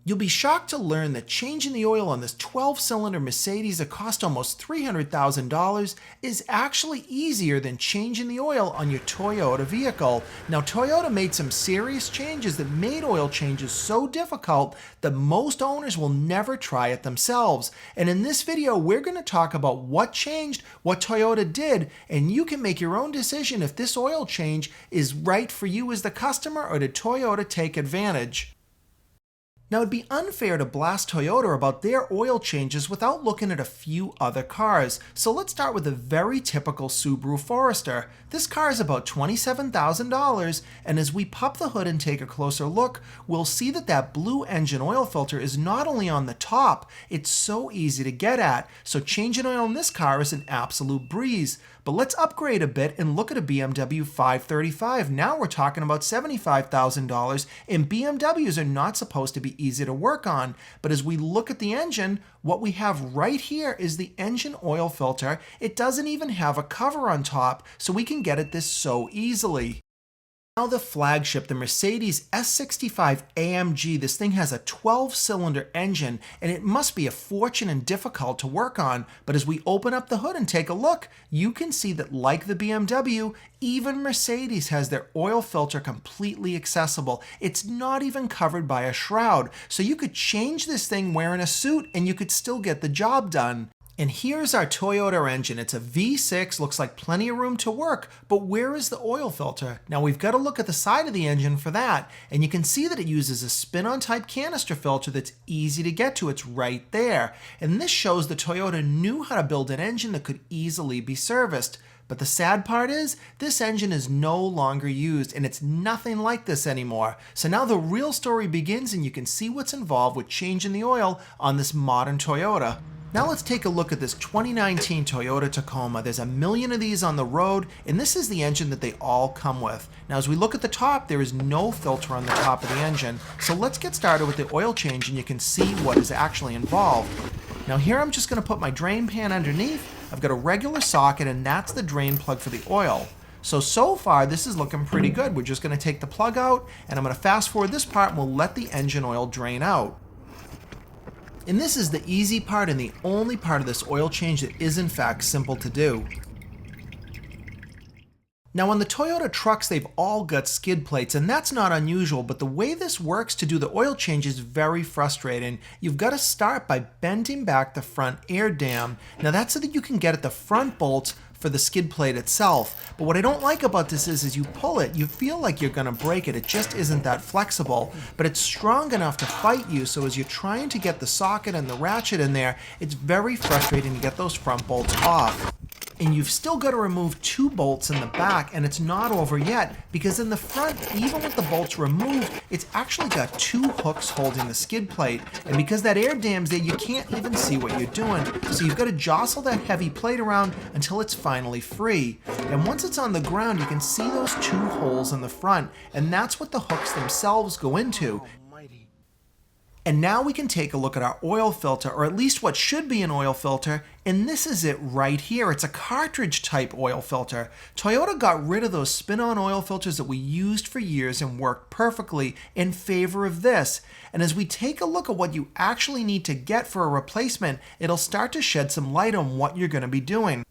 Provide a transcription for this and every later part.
You'll be shocked to learn that changing the oil on this 12-cylinder Mercedes that cost almost $300,000 is actually easier than changing the oil on your Toyota vehicle. Now, Toyota made some serious changes that made oil changes so difficult that most owners will never try it themselves. And in this video, we're going to talk about what changed, what Toyota did, and you can make your own decision if this oil change is right for you as the customer or did Toyota take advantage. Now, it'd be unfair to blast Toyota about their oil changes without looking at a few other cars. So let's start with a very typical Subaru Forester. This car is about $27,000, and as we pop the hood and take a closer look, we'll see that that blue engine oil filter is not only on the top, it's so easy to get at. So changing oil in this car is an absolute breeze. But let's upgrade a bit and look at a BMW 535. Now we're talking about $75,000, and BMWs are not supposed to be easy to work on. But as we look at the engine, what we have right here is the engine oil filter. It doesn't even have a cover on top, so we can get at this so easily. Now the flagship, the Mercedes S65 AMG. This thing has a 12-cylinder engine, and it must be a fortune and difficult to work on. But as we open up the hood and take a look, you can see that like the BMW, even Mercedes has their oil filter completely accessible. It's not even covered by a shroud. So you could change this thing wearing a suit and you could still get the job done. And here's our Toyota engine. It's a V6, looks like plenty of room to work, but where is the oil filter? Now we've got to look at the side of the engine for that, and you can see that it uses a spin-on type canister filter that's easy to get to. It's right there. And this shows that Toyota knew how to build an engine that could easily be serviced. But the sad part is, this engine is no longer used, and it's nothing like this anymore. So now the real story begins, and you can see what's involved with changing the oil on this modern Toyota. Now let's take a look at this 2019 Toyota Tacoma. There's a million of these on the road, and this is the engine that they all come with. Now as we look at the top, there is no filter on the top of the engine. So let's get started with the oil change, and you can see what is actually involved. Now here I'm just going to put my drain pan underneath. I've got a regular socket, and that's the drain plug for the oil. So far this is looking pretty good. We're just going to take the plug out, and I'm going to fast forward this part, and we'll let the engine oil drain out. And this is the easy part and the only part of this oil change that is in fact simple to do. Now on the Toyota trucks, they've all got skid plates, and that's not unusual, but the way this works to do the oil change is very frustrating. You've got to start by bending back the front air dam. Now that's so that you can get at the front bolts for the skid plate itself. But what I don't like about this is you pull it, you feel like you're going to break it. It just isn't that flexible, but it's strong enough to fight you. So as you're trying to get the socket and the ratchet in there, it's very frustrating to get those front bolts off. And you've still got to remove two bolts in the back, and it's not over yet, because in the front, even with the bolts removed, it's actually got two hooks holding the skid plate. And because that air dam's there, you can't even see what you're doing. So you've got to jostle that heavy plate around until it's finally free. And once it's on the ground, you can see those two holes in the front, and that's what the hooks themselves go into. And now we can take a look at our oil filter, or at least what should be an oil filter, and this is it right here. It's a cartridge type oil filter. Toyota got rid of those spin-on oil filters that we used for years and worked perfectly in favor of this. And as we take a look at what you actually need to get for a replacement, it'll start to shed some light on what you're going to be doing.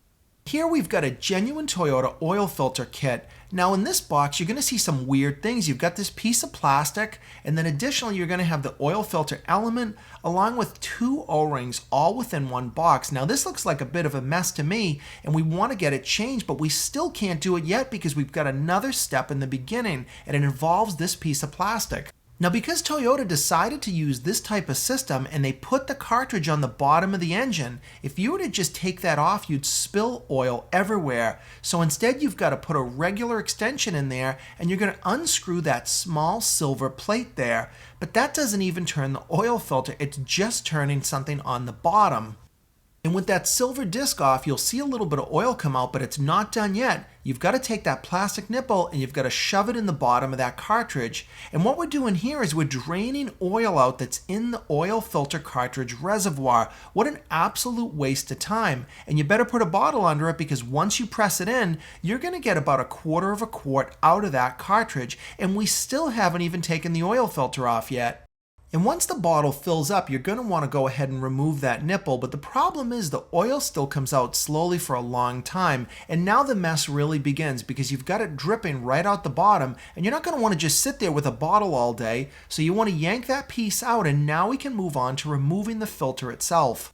Here we've got a genuine Toyota oil filter kit. Now in this box, you're going to see some weird things. You've got this piece of plastic, and then additionally, you're going to have the oil filter element along with two O-rings all within one box. Now this looks like a bit of a mess to me, and we want to get it changed, but we still can't do it yet because we've got another step in the beginning, and it involves this piece of plastic. Now because Toyota decided to use this type of system and they put the cartridge on the bottom of the engine, if you were to just take that off, you'd spill oil everywhere. So instead you've got to put a regular extension in there, and you're going to unscrew that small silver plate there. But that doesn't even turn the oil filter, it's just turning something on the bottom. And with that silver disc off, you'll see a little bit of oil come out, but it's not done yet. You've got to take that plastic nipple and you've got to shove it in the bottom of that cartridge. And what we're doing here is we're draining oil out that's in the oil filter cartridge reservoir. What an absolute waste of time. And you better put a bottle under it, because once you press it in, you're going to get about 1/4 of a quart out of that cartridge. And we still haven't even taken the oil filter off yet. And once the bottle fills up, you're going to want to go ahead and remove that nipple, but the problem is the oil still comes out slowly for a long time, and now the mess really begins because you've got it dripping right out the bottom, and you're not going to want to just sit there with a bottle all day, so you want to yank that piece out, and now we can move on to removing the filter itself.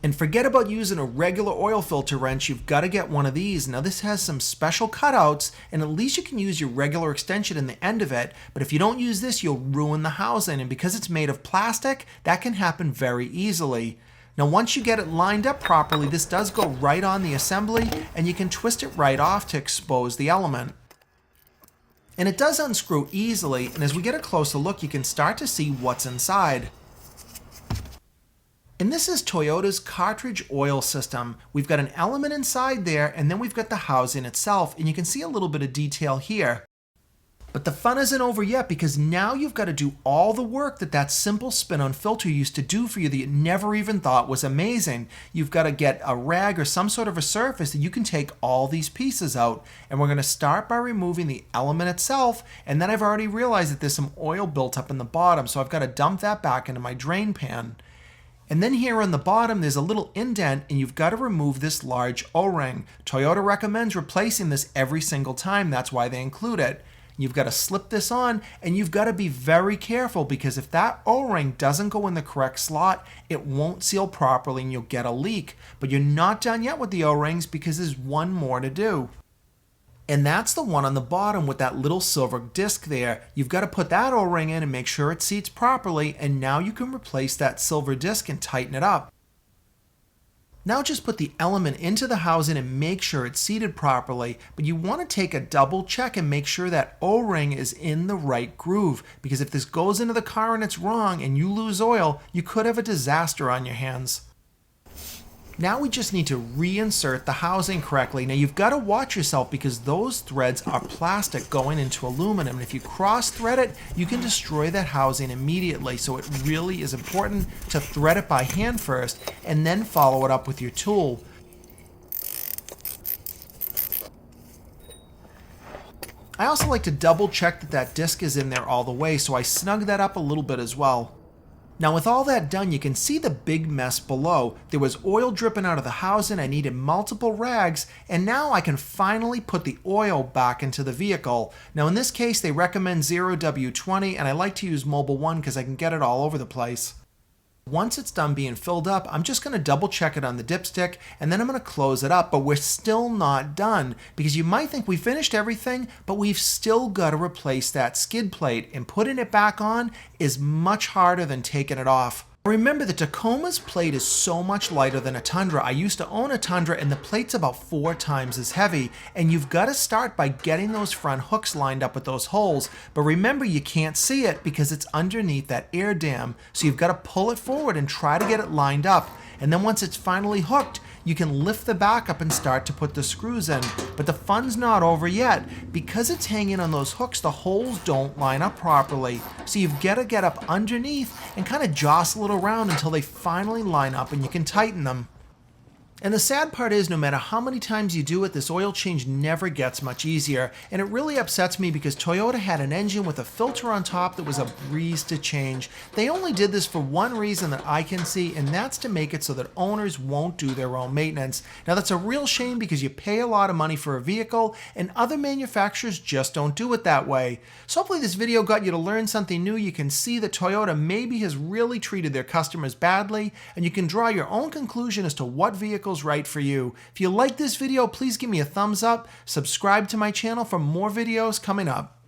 And forget about using a regular oil filter wrench, you've got to get one of these. Now this has some special cutouts, and at least you can use your regular extension in the end of it, but if you don't use this, you'll ruin the housing, and because it's made of plastic, that can happen very easily. Now once you get it lined up properly, this does go right on the assembly, and you can twist it right off to expose the element. And it does unscrew easily, and as we get a closer look, you can start to see what's inside. And this is Toyota's cartridge oil system. We've got an element inside there, and then we've got the housing itself, and you can see a little bit of detail here. But the fun isn't over yet, because now you've got to do all the work that simple spin-on filter used to do for you that you never even thought was amazing. You've got to get a rag or some sort of a surface that you can take all these pieces out. And we're going to start by removing the element itself, and then I've already realized that there's some oil built up in the bottom, so I've got to dump that back into my drain pan. And then here on the bottom, there's a little indent, and you've got to remove this large O-ring. Toyota recommends replacing this every single time. That's why they include it. You've got to slip this on, and you've got to be very careful, because if that O-ring doesn't go in the correct slot, it won't seal properly and you'll get a leak. But you're not done yet with the O-rings, because there's one more to do. And that's the one on the bottom with that little silver disc there. You've got to put that O-ring in and make sure it seats properly, and now you can replace that silver disc and tighten it up. Now just put the element into the housing and make sure it's seated properly, but you want to take a double check and make sure that O-ring is in the right groove, because if this goes into the car and it's wrong and you lose oil, you could have a disaster on your hands. Now we just need to reinsert the housing correctly. Now you've got to watch yourself, because those threads are plastic going into aluminum, and if you cross thread it, you can destroy that housing immediately. So it really is important to thread it by hand first and then follow it up with your tool. I also like to double check that disc is in there all the way, so I snug that up a little bit as well. Now with all that done, you can see the big mess below. There was oil dripping out of the housing, I needed multiple rags, and now I can finally put the oil back into the vehicle. Now in this case, they recommend 0W20, and I like to use Mobile 1 because I can get it all over the place. Once it's done being filled up, I'm just going to double check it on the dipstick, and then I'm going to close it up, but we're still not done, because you might think we finished everything, but we've still got to replace that skid plate, and putting it back on is much harder than taking it off. Remember, the Tacoma's plate is so much lighter than a Tundra. I used to own a Tundra, and the plate's about 4 times as heavy, and you've got to start by getting those front hooks lined up with those holes. But remember, you can't see it because it's underneath that air dam, so you've got to pull it forward and try to get it lined up. And then once it's finally hooked, you can lift the back up and start to put the screws in. But the fun's not over yet. Because it's hanging on those hooks, the holes don't line up properly. So you've got to get up underneath and kind of jostle it around until they finally line up and you can tighten them. And the sad part is, no matter how many times you do it, this oil change never gets much easier. And it really upsets me, because Toyota had an engine with a filter on top that was a breeze to change. They only did this for one reason that I can see, and that's to make it so that owners won't do their own maintenance. Now that's a real shame, because you pay a lot of money for a vehicle, and other manufacturers just don't do it that way. So hopefully this video got you to learn something new. You can see that Toyota maybe has really treated their customers badly, and you can draw your own conclusion as to what vehicle right for you. If you like this video, please give me a thumbs up, subscribe to my channel for more videos coming up.